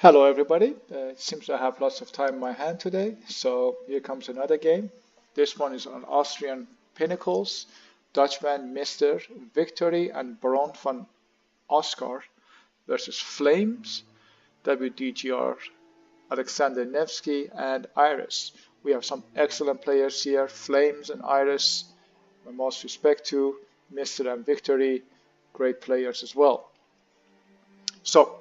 Hello everybody. It seems I have lots of time in my hand today, so here comes another game. This one is on Austrian Pinnacles, Dutchman, Mr. Victory and Baron von Oscar versus Flames, WDGR, Alexander Nevsky and Iris. We have some excellent players here, Flames and Iris, my most respect to, Mr. and Victory, great players as well. So,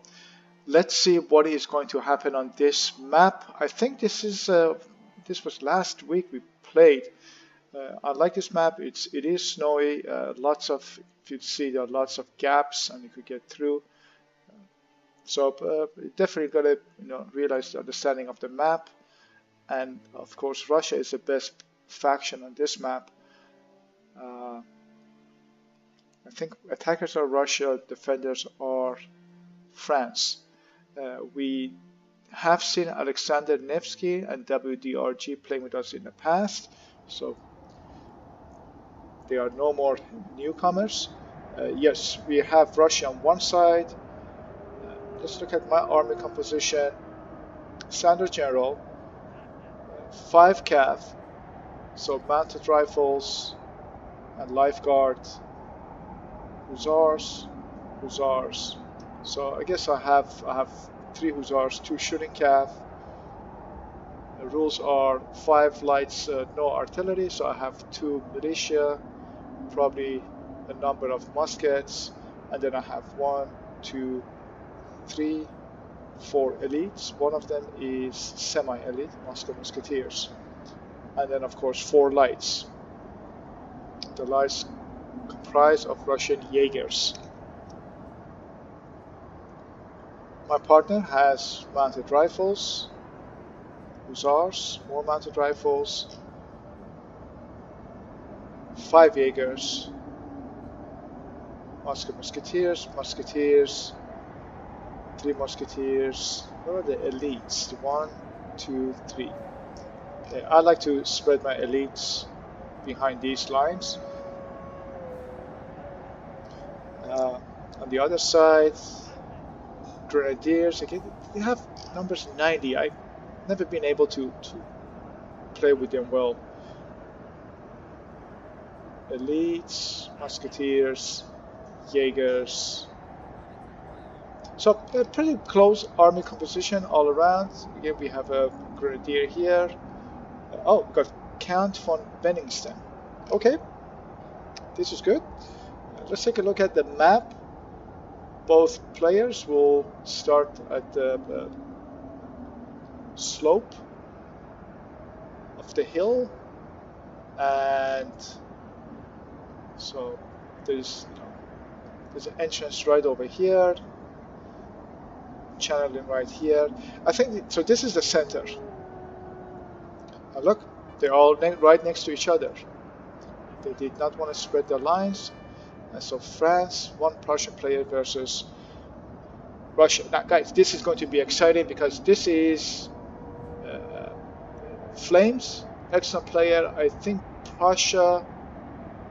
let's see what is going to happen on this map. I think this was last week we played. I like this map. It is snowy. Lots of, if you see, there are lots of gaps, and you could get through. So definitely got to realize the understanding of the map. And of course, Russia is the best faction on this map. I think attackers are Russia, defenders are France. We have seen Alexander Nevsky and WDRG playing with us in the past, so they are no more newcomers. Yes, we have Russia on one side. Let's look at my army composition. Standard General, 5 cav, so mounted rifles and lifeguard, hussars. So I guess I have 3 hussars, 2 shooting cav. The rules are 5 lights, no artillery. So I have 2 militia, probably a number of muskets, and then I have 1, 2, 3, 4 elites. One of them is semi-elite, Moscow Musketeers, and then of course 4 lights. The lights comprise of Russian Jaegers. My partner has mounted rifles, hussars, more mounted rifles, 5 Jaegers, Moscow Musketeers, 3 Musketeers. What are the elites? 1, 2, 3. Okay, I like to spread my elites behind these lines. On the other side, Grenadiers, again, they have numbers 90. I've never been able to play with them well. Elites, Musketeers, Jaegers. So a pretty close army composition all around. Again, we have a Grenadier here. Oh, we got Count von Benningsten. Okay, this is good. Let's take a look at the map. Both players will start at the slope of the hill, and so there's an entrance right over here, channeling right here. I think so. This is the center. Now look, they're all right next to each other. They did not want to spread their lines. And so France, 1 Prussian player versus Russia. Now guys, this is going to be exciting because this is Flames, excellent player. I think Prussia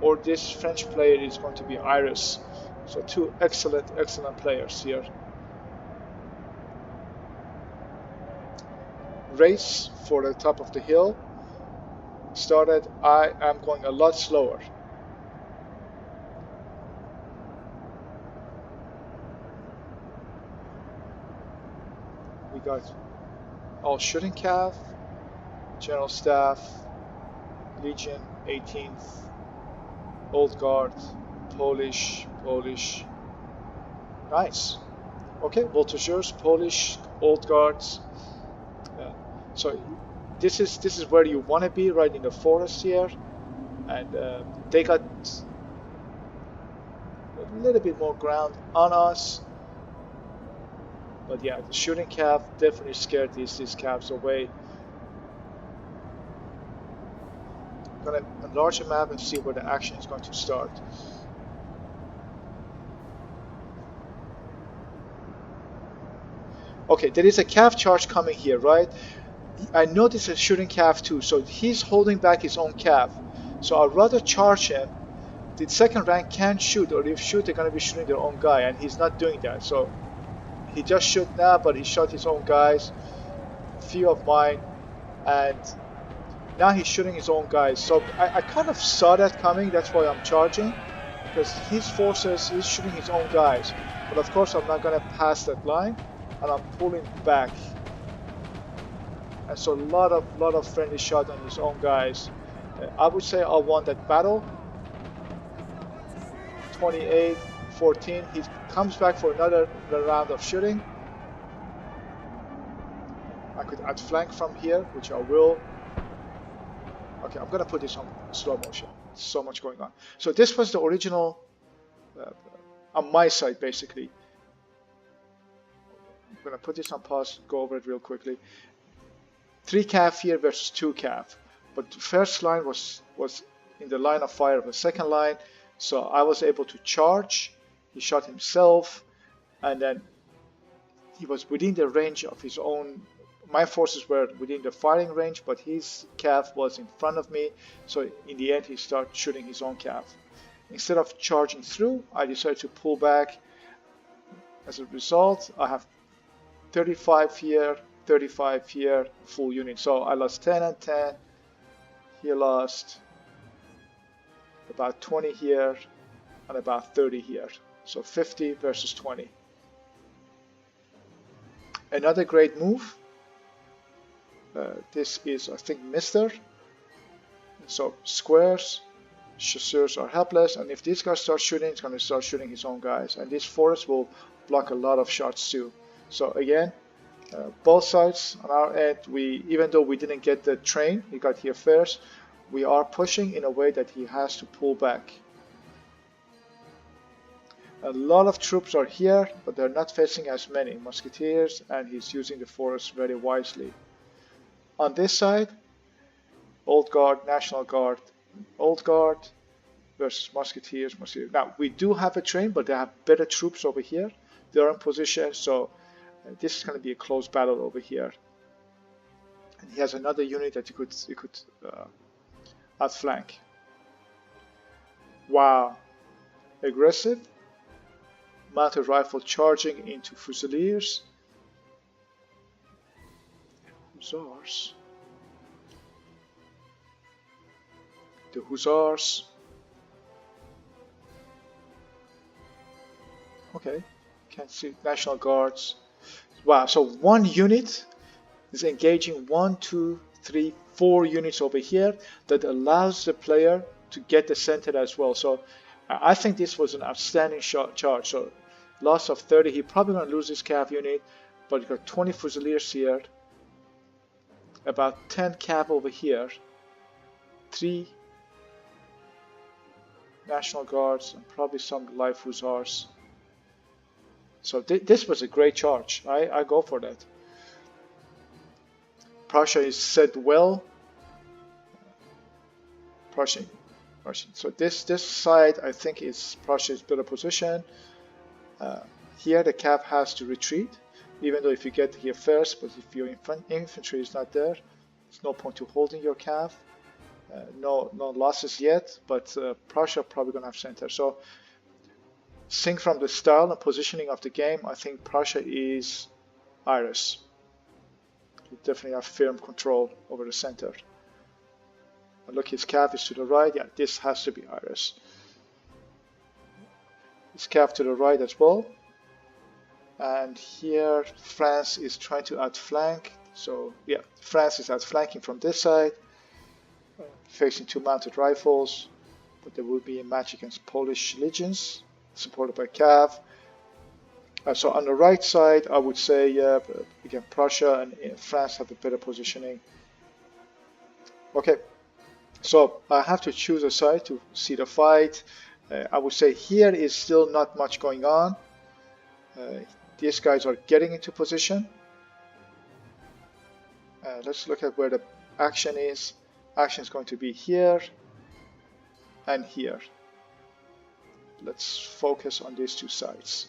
or this French player is going to be Iris. So 2 excellent players here. Race for the top of the hill started. I am going a lot slower. We got all shooting cav, general staff, Legion, 18th, Old Guard, Polish. Nice. Okay, Voltigeurs, Polish, Old Guards. So this is where you want to be, right in the forest here, and they got a little bit more ground on us. But yeah, the shooting cav definitely scared these cavs away. I'm gonna enlarge the map and see where the action is going to start. Okay, there is a cav charge coming here, right? I noticed a shooting cav too, so he's holding back his own cav. So I'd rather charge him. The second rank can't shoot, or if shoot, they're gonna be shooting their own guy, and he's not doing that. So He just shoot now, but he shot his own guys, few of mine, and now he's shooting his own guys. So I kind of saw that coming. That's why I'm charging, because his forces, he's shooting his own guys. But of course, I'm not going to pass that line, and I'm pulling back. And so a lot of friendly shot on his own guys. I would say I won that battle. 28-14. He comes back for another round of shooting. I could outflank from here, which I will. Okay, I'm gonna put this on slow motion. So much going on. So this was the original on my side, basically. I'm gonna put this on pause, go over it real quickly. 3 cav here versus 2 cav, but the first line was in the line of fire of the second line, so I was able to charge. He shot himself, and then he was within the range of his own. My forces were within the firing range, but his cav was in front of me, so in the end he started shooting his own cav. Instead of charging through, I decided to pull back. As a result, I have 35 here, 35 here, full unit. So I lost 10 and 10. He lost about 20 here and about 30 here. So 50 versus 20. Another great move. This is, I think, Mr. So squares, chasseurs are helpless, and if this guy starts shooting, it's going to start shooting his own guys. And this forest will block a lot of shots too. So again, both sides on our end, even though we didn't get the train, he got here first, we are pushing in a way that he has to pull back. A lot of troops are here, but they're not facing as many musketeers, and he's using the forest very wisely. On this side, Old Guard, National Guard, Old Guard versus musketeers. Now, we do have a train, but they have better troops over here. They're in position, so this is going to be a close battle over here. And he has another unit that you could outflank. Wow, aggressive. Mounted rifle charging into Fusiliers. Hussars. The Hussars. Okay, can't see National Guards. Wow, so one unit is engaging 1, 2, 3, 4 units over here that allows the player to get the center as well. So I think this was an outstanding charge. So loss of 30. He probably going to lose his cav unit, but you got 20 Fusiliers here, about 10 cav over here, 3 National Guards, and probably some light Hussars. So this was a great charge. I go for that. Prussia is set well. Prussian. So this side, I think, is Prussia's better position. Here the cav has to retreat, even though if you get here first, but if your infantry is not there, there's no point to holding your cav. No losses yet, but Prussia probably gonna have center. So seeing from the style and positioning of the game, I think Prussia is Iris. You definitely have firm control over the center. And look, his cav is to the right. Yeah, this has to be Iris. His cav to the right as well. And here France is trying to outflank. So yeah, France is outflanking from this side, facing 2 mounted rifles. But there will be a match against Polish legions, supported by cav. So on the right side, I would say again Prussia and France have a better positioning. Okay, so I have to choose a side to see the fight. I would say here is still not much going on. These guys are getting into position. Let's look at where the action is. Action is going to be here and here. Let's focus on these 2 sides.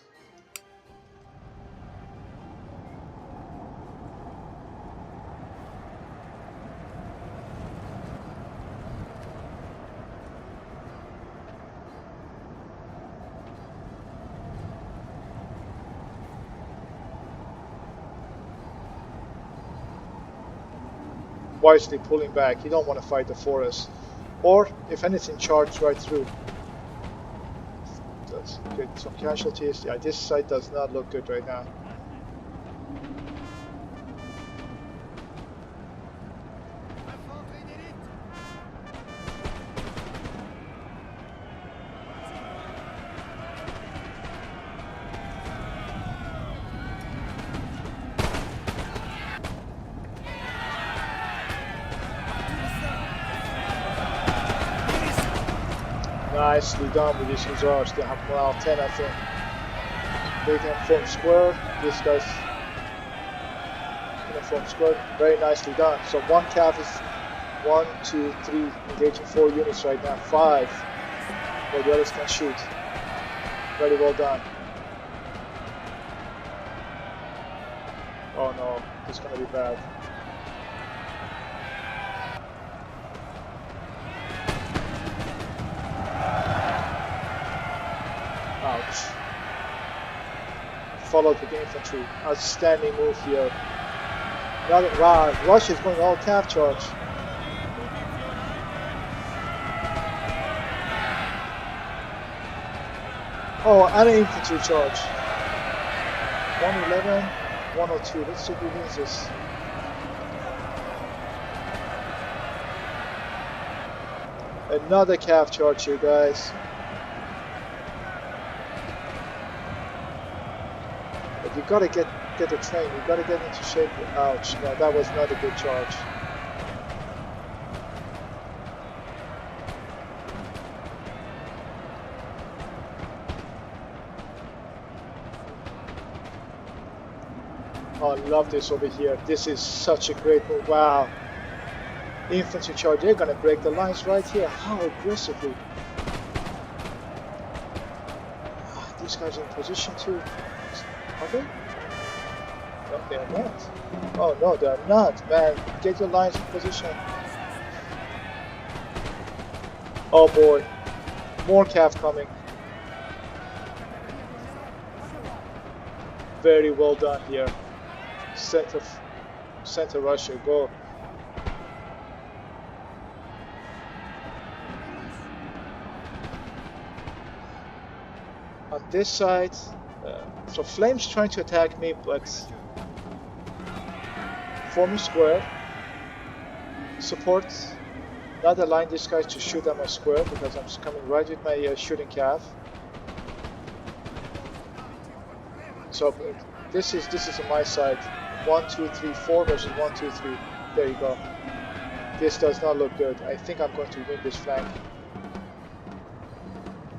wisely pulling back. You don't want to fight the forest. Or, if anything, charge right through. Let's get some casualties. Yeah, this side does not look good right now. Nicely done with these hussars. They have morale 10, I think. They can form square. These guys can form square. Very nicely done. So one cav is 1, 2, 3, engaging 4 units right now. 5. But the others can shoot. Very well done. Oh no, this is gonna be bad. Ouch. Followed with the infantry. Outstanding move here. Wow, Russia's going all cav charge. Oh, and an infantry charge. 111, 102. Let's see who wins this. Another cav charge here, guys. But you gotta get the train. You gotta get into shape. Ouch! No, that was not a good charge. Oh, I love this over here. This is such a great move. Wow. Infantry charge. They're gonna break the lines right here. How aggressively. These guys are in position too. Are they? No, they are not. Oh no, they are not. Man, get your lines in position. Oh boy. More cav coming. Very well done here. Center Russia, go. On this side, so Flame's trying to attack me, but form a square. Support, not align this guy to shoot at my square because I'm coming right with my shooting cav. So this is on my side. 1, 2, 3, 4 versus 1, 2, 3. There you go. This does not look good. I think I'm going to win this flank.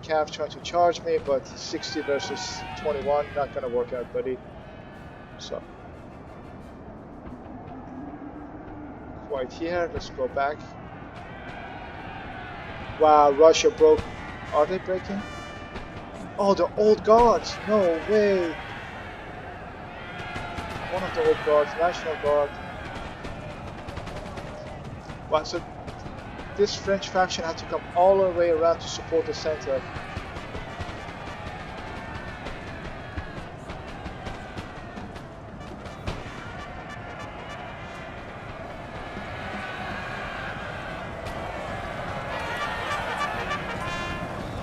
Cav trying to charge me, but 60 versus 21, not gonna work out, buddy. So right here, let's go back. Wow, Russia broke. Are they breaking? Oh, the old guards! No way! One of the old guards, National Guard. Wow, so this French faction had to come all the way around to support the center.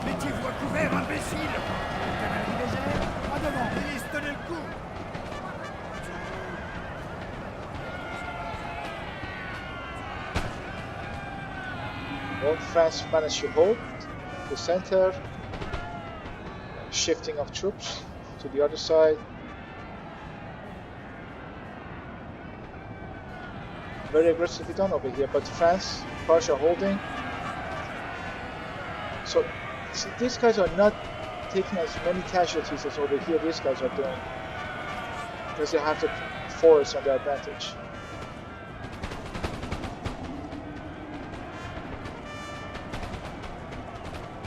Mettez-vous à couvert, imbécile! Cavalerie légère, à devant, milice, tenez le coup! Well, France managed to hold the center, shifting of troops to the other side. Very aggressively done over here, but France, Prussia holding. So these guys are not taking as many casualties as over here these guys are doing, because they have the forest on their advantage.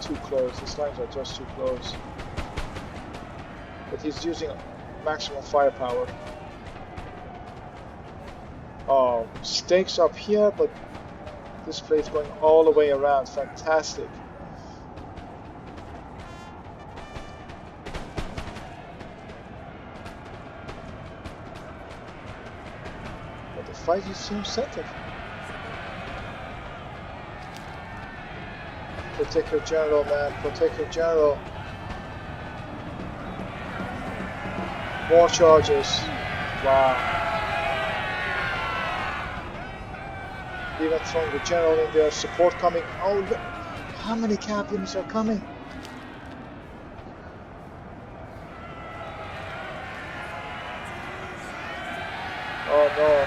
Too close, these lines are just too close. But he's using maximum firepower. Oh, stakes up here, but this plate's going all the way around. Fantastic. But the fight is soon settled. Protect your general, man. Protect your general. More charges. Wow. Even throwing the general in there. Support coming. Oh, look. How many cav units are coming? Oh no.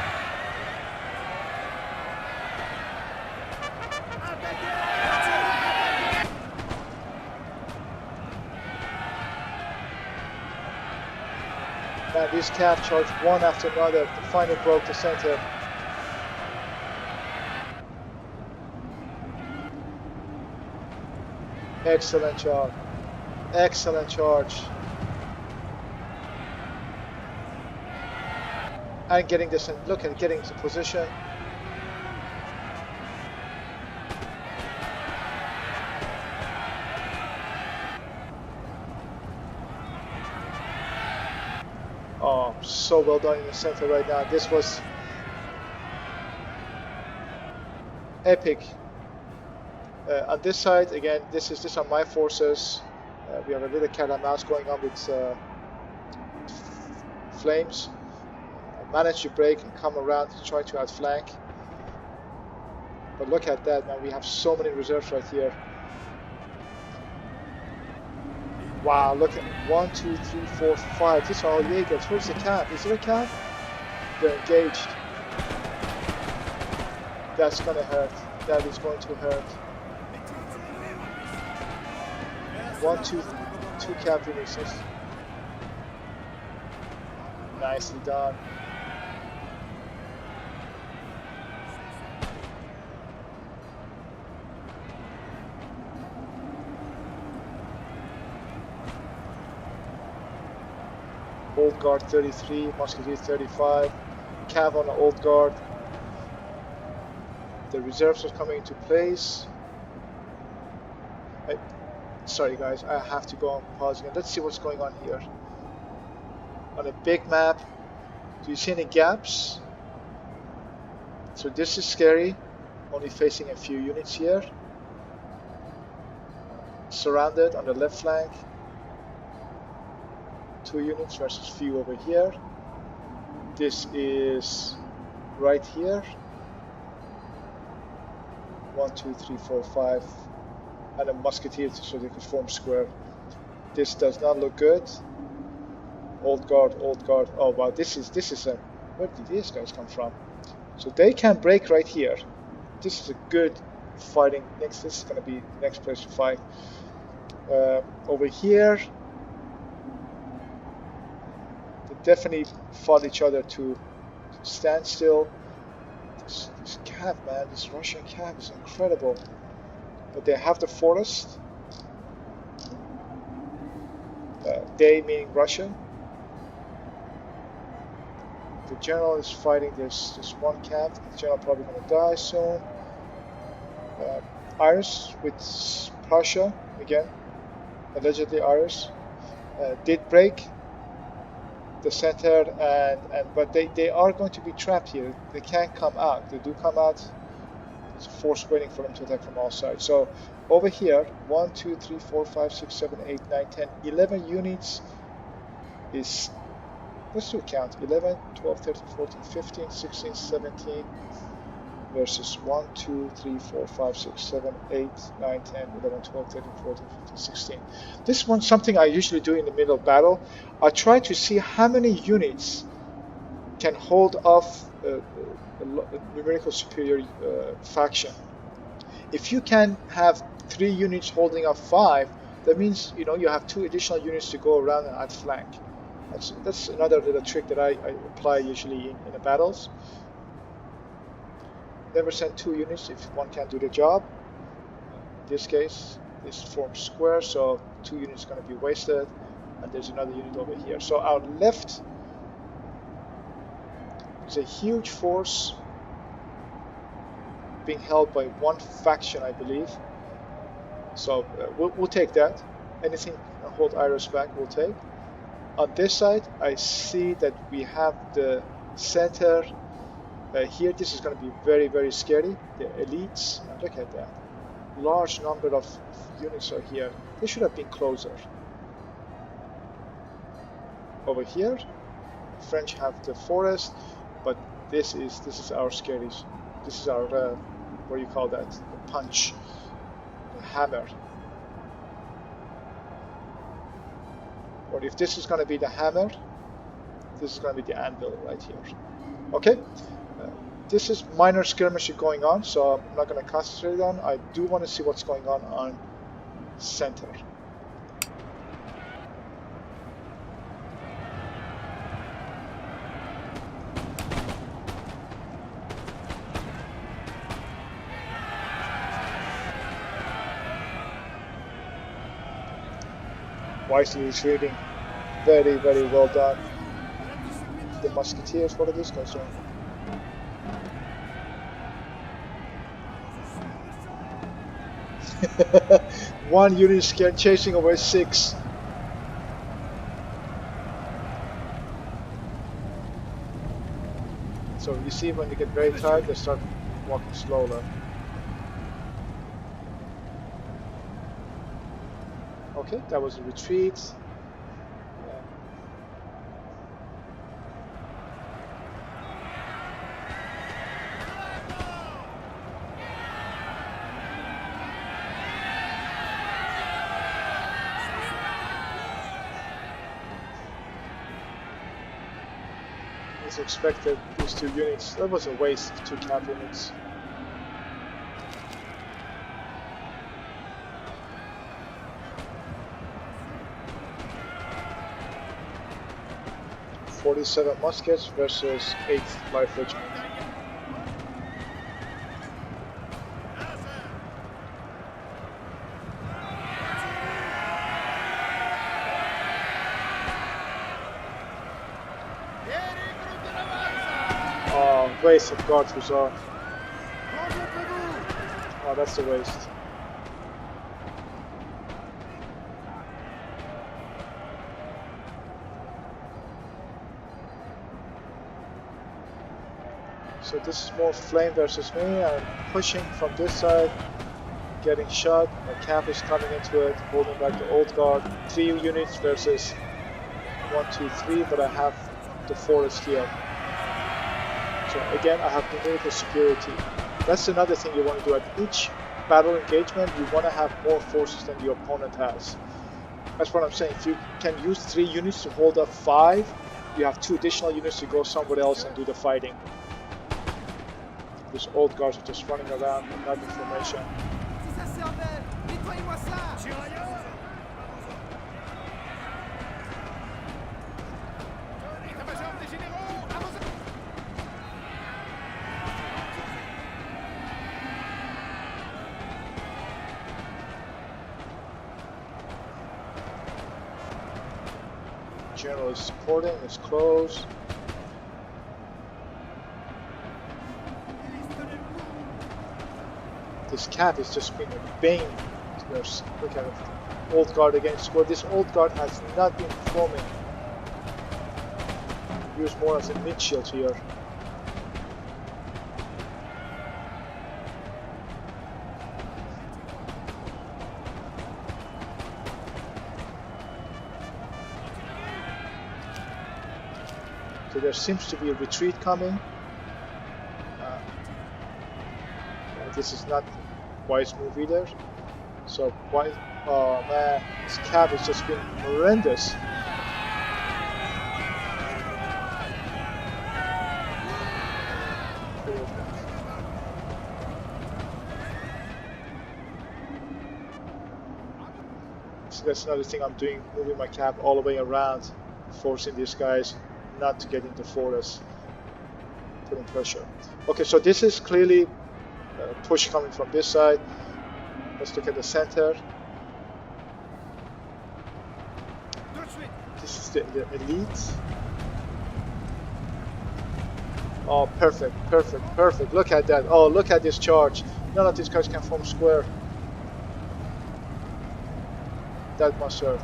Man, these cav charged one after another. Finally broke the center. Excellent job. Excellent charge. And getting this in, look at getting into position. Oh, so well done in the center right now. This was epic. On this side, again, this are my forces. We have a little cat and mouse going on with flames. I managed to break and come around to try to outflank. But look at that, man. We have so many reserves right here. Wow, look at 1, 2, 3, 4, 5. These are all Jaegers. Where's the cap? Is there a cap? They're engaged. That's gonna hurt. That is going to hurt. 1, 2, 2 cap units. Nicely done. Old guard 33, musketeer 35, cav on the old guard. The reserves are coming into place. Sorry guys, I have to go on pause again. Let's see what's going on here. On a big map, do you see any gaps? So this is scary, only facing a few units here. Surrounded on the left flank. 2 units versus few over here. This is right here. 1, 2, 3, 4, 5, and a musketeer so they could form square. This does not look good. Old guard, old guard. Oh wow, this is a. Where did these guys come from? So they can break right here. This is a good fighting. This is going to be the next place to fight. Over here. Definitely fought each other to stand still. This cav, man, this Russian cav is incredible. But they have the forest. They meaning Russian. The general is fighting this one cav. The general probably gonna die soon. Irish with Prussia again, allegedly Irish, did break the center, but they are going to be trapped here. They can't come out. They do come out. There's a force waiting for them to attack from all sides. So over here, 1, 2, 3, 4, 5, 6, 7, 8, 9, 10, 11 units is, let's do a count, 11, 12, 13, 14, 15, 16, 17 versus 1, 2, 3, 4, 5, 6, 7, 8, 9, 10, 11, 12, 13, 14, 15, 16. This one's something I usually do in the middle of battle. I try to see how many units can hold off a numerical superior faction. If you can have 3 units holding off 5, that means you have 2 additional units to go around and outflank. That's another little trick that I apply usually in the battles. Never send 2 units if one can't do the job. In this case, this forms square, so 2 units are going to be wasted, and there's another unit over here. So our left is a huge force being held by one faction, I believe. So we'll take that. Anything hold Irish back, we'll take. On this side, I see that we have the center. Here, this is going to be very, very scary. The elites, look at that. large number of units are here. They should have been closer. Over here, French have the forest, but this is our scary. This is our what do you call that? The punch, the hammer. Or if this is going to be the hammer, this is going to be the anvil right here. Okay, this is minor skirmishing going on, so I'm not going to concentrate on. I do want to see what's going on center. Wisely retreating. Very, very well done. The musketeers, what are these guys doing? One unit scared chasing over 6. So you see when they get very tired, they start walking slower. Okay, that was a retreat. As expected, these 2 units, that was a waste of 2 camp units. .47 muskets versus 8 light regiment. Oh, waste of guards reserve. Oh, that's a waste. So this is more flame versus me. I'm pushing from this side, getting shot. My camp is coming into it, holding back the old guard. 3 units versus 1, 2, 3, but I have the forest here. So again, I have numerical superiority. That's another thing you want to do at each battle engagement. You want to have more forces than your opponent has. That's what I'm saying. If you can use 3 units to hold up 5, you have 2 additional units to go somewhere else and do the fighting. These old guards are just running around and not information. General is supporting, is close. This cat is just being a bane to us. Look at it. Old guard against square. This old guard has not been forming. Used more as a mid shield here. So there seems to be a retreat coming. This is not wise move either. So why? Oh man, this cab has just been horrendous. So that's another thing I'm doing, moving my cab all the way around, forcing these guys not to get into forest, putting pressure. Okay, so this is clearly push coming from this side. Let's look at the center. This is the elite. Oh, perfect, perfect, perfect. Look at that. Oh, look at this charge. None of these guys can form square. That must hurt.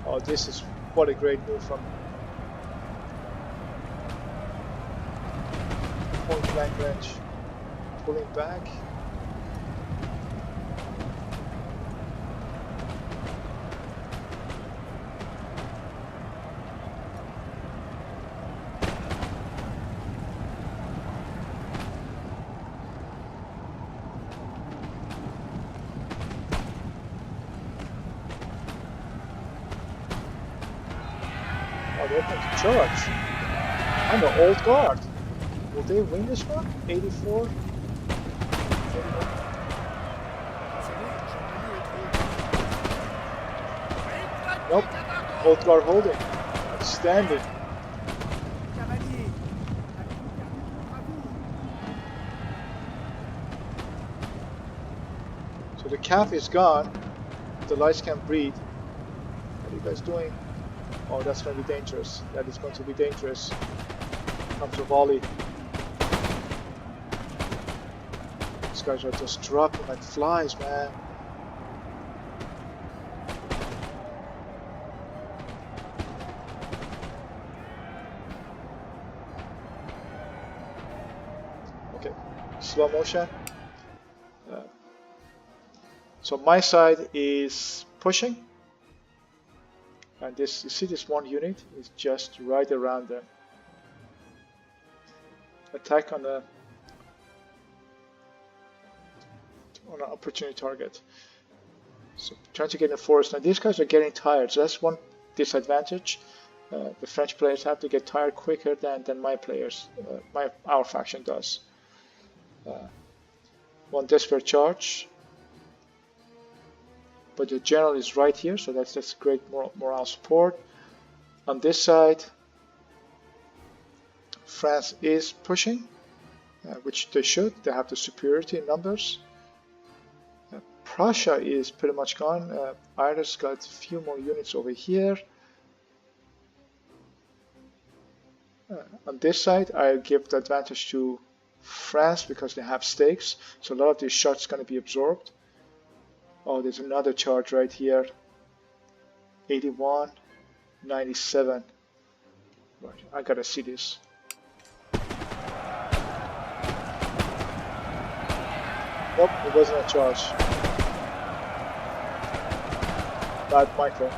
Oh, this is what a great move from flank range. Pulling back. Oh, they're going to charge. I'm an old guard. Will they win this one? 84? 81? Nope. Old guard holding. Standing. Cavalier. So the calf is gone. The lights can't breathe. What are you guys doing? Oh, that's going to be dangerous. That is going to be dangerous. Comes a volley. These guys are just dropping like flies, man. Okay, slow motion. So my side is pushing. And this, you see this one unit is just right around them. Attack on an opportunity target. So trying to get in the forest. Now these guys are getting tired, so that's one disadvantage. The French players have to get tired quicker than my players, our faction does. One desperate charge. But the general is right here, so that's great morale support. On this side, France is pushing, which they should. They have the superiority in numbers. Prussia is pretty much gone. Iris got a few more units over here. On this side, I give the advantage to France because they have stakes, so a lot of these shots are going to be absorbed. Oh, there's another charge right here. 81, 97. Right, I gotta see this. Nope, it wasn't a charge. Bad micro.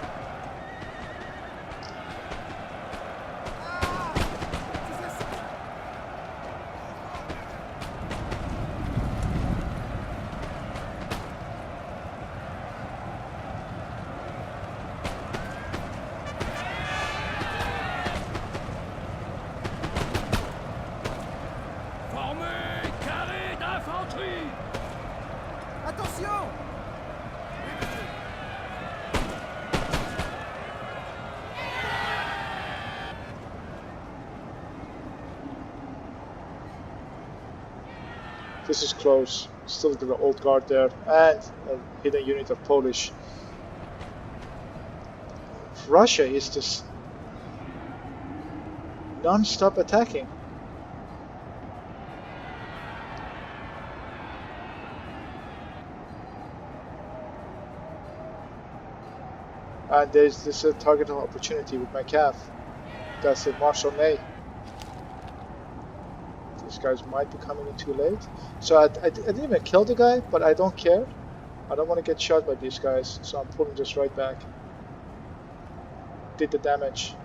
Attention! This is close. Still got the old guard there and a hidden unit of Polish. Russia is just non-stop attacking. And there's this target of opportunity with my calf. That's a Marshal Ney. These guys might be coming in too late. So I didn't even kill the guy, but I don't care. I don't want to get shot by these guys, so I'm pulling this right back. Did the damage.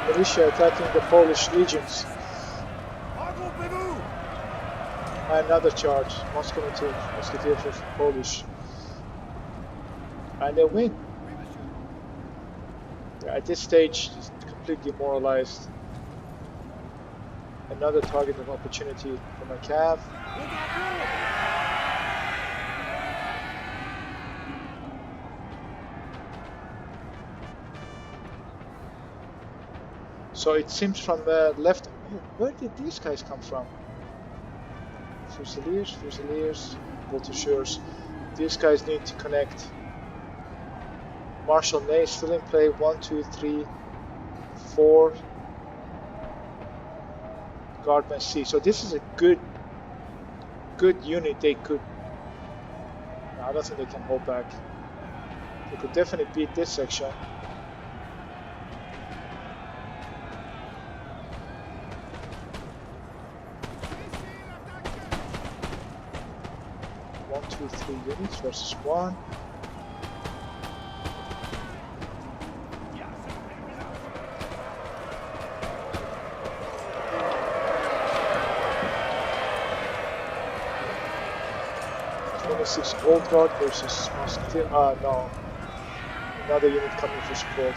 militia attacking the Polish legions. Regroupez-vous! Another charge, musketeers of Polish. And they win. At this stage, it's completely demoralized. Another target of opportunity for my cav. So it seems from the left. Oh, where did these guys come from? Fusiliers, voltigeurs. These guys need to connect. Marshal Ney still in play. 1, 2, 3, 4. Guardman C. So this is a good unit. They could. I don't think they can hold back. They could definitely beat this section. One, two, 3 units versus 1. Six Old Guard versus Musketeer. No. Another unit coming for support.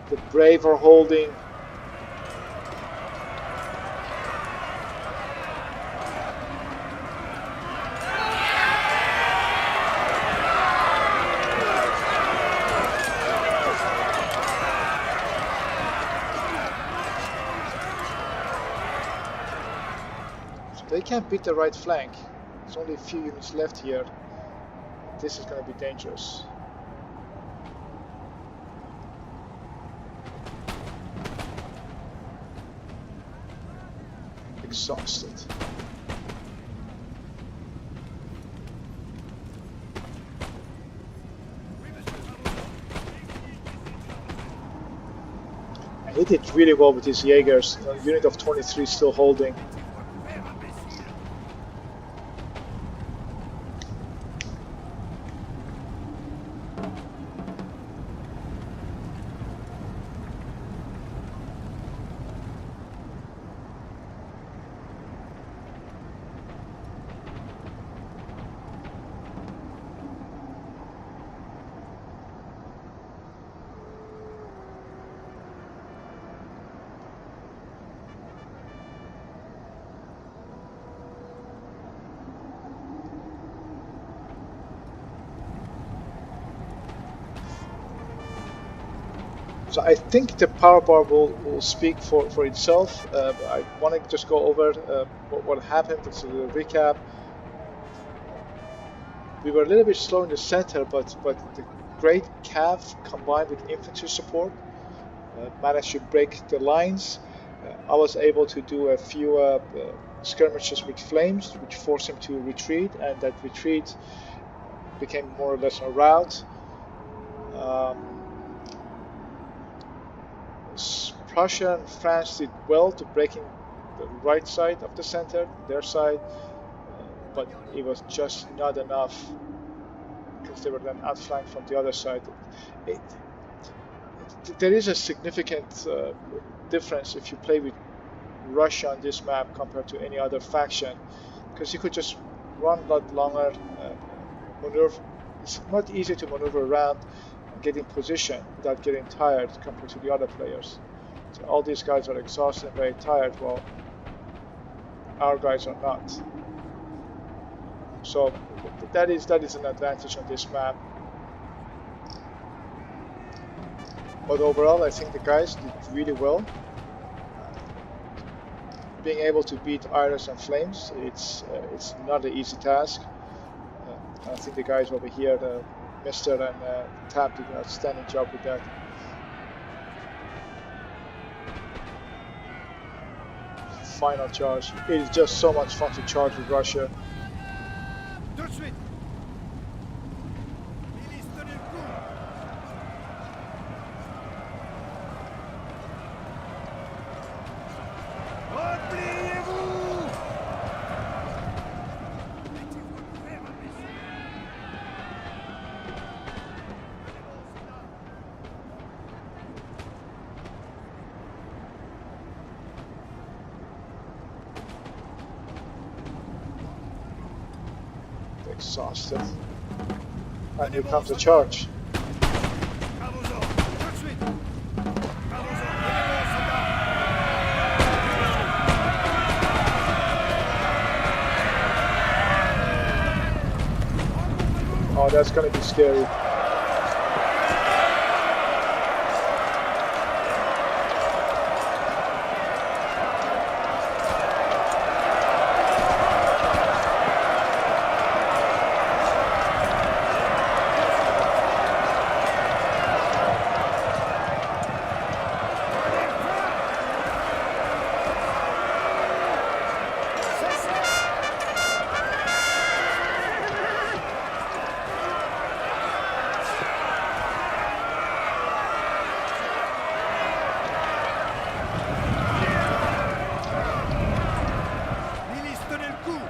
The Brave are holding. They can't beat the right flank. There's only a few units left here. This is going to be dangerous. Exhausted. And he did really well with his Jaegers. A unit of 23 still holding. So I think the power bar will speak for itself. I want to just go over what happened. It's a recap. We were a little bit slow in the center, but the great cav combined with infantry support managed to break the lines. I was able to do a few skirmishes with flames, which forced him to retreat, and that retreat became more or less a rout. Prussia and France did well to breaking the right side of the center, their side, but it was just not enough because they were then outflanked from the other side. There is a significant difference if you play with Russia on this map compared to any other faction, because you could just run a lot longer, maneuver. It's not easy to maneuver around and get in position without getting tired compared to the other players. So all these guys are exhausted and very tired, while our guys are not. So that is an advantage on this map. But overall, I think the guys did really well. Being able to beat Iris and Flames, it's not an easy task. I think the guys over here, Mr. and Tab, did an outstanding job with that. Final charge. It is just so much fun to charge with Russia. Dutchman! Exhausted. And here comes the charge. À vos ordres, tout de suite. À vos ordres, donnez-moi, soldats. Oh, that's gonna be scary. Milice, tenez le coup.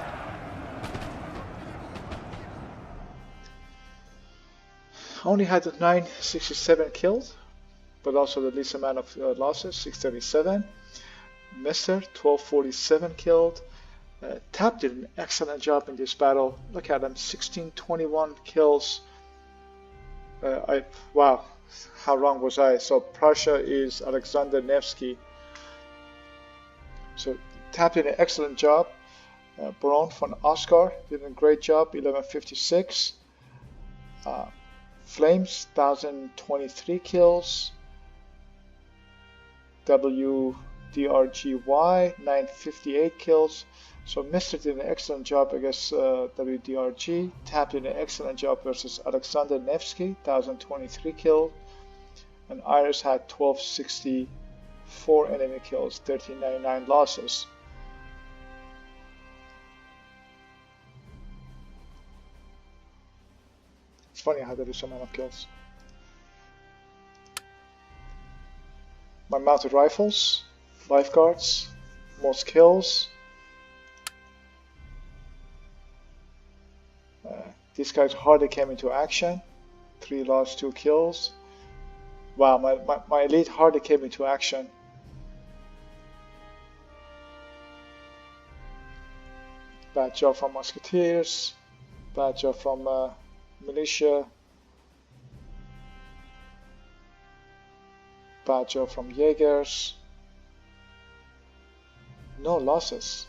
Only had 967 killed, but also the least amount of losses, 637. Mister, 1247 killed. Tap did an excellent job in this battle. Look at him, 1621 kills. Wow, how wrong was I? So Prussia is Alexander Nevsky. So Tap did an excellent job. Baron von Oscar did a great job, 1156. Flames, 1023 kills. WDRGY, 958 kills. So Mister did an excellent job against WDRG. Tap did an excellent job versus Alexander Nevsky, 1023 kills. And Iris had 1264 enemy kills, 1399 losses. It's funny how there is so many kills. My mounted rifles, lifeguards, most kills. These guys hardly came into action. 3 lost, 2 kills. Wow, my elite hardly came into action. Bad job from musketeers. Bad job from militia. Bad job from Jaegers. No losses.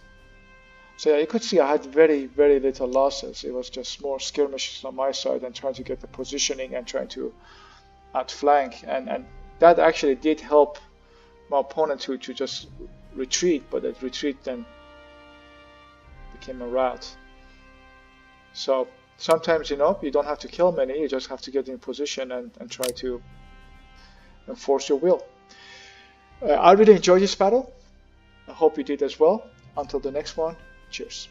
So yeah, you could see I had very little losses. It was just more skirmishes on my side and trying to get the positioning and trying to outflank, and that actually did help my opponent to just retreat, but that retreat then became a rout. So sometimes, you know, you don't have to kill many, you just have to get in position and try to enforce your will. I really enjoyed this battle. I hope you did as well. Until the next one, cheers.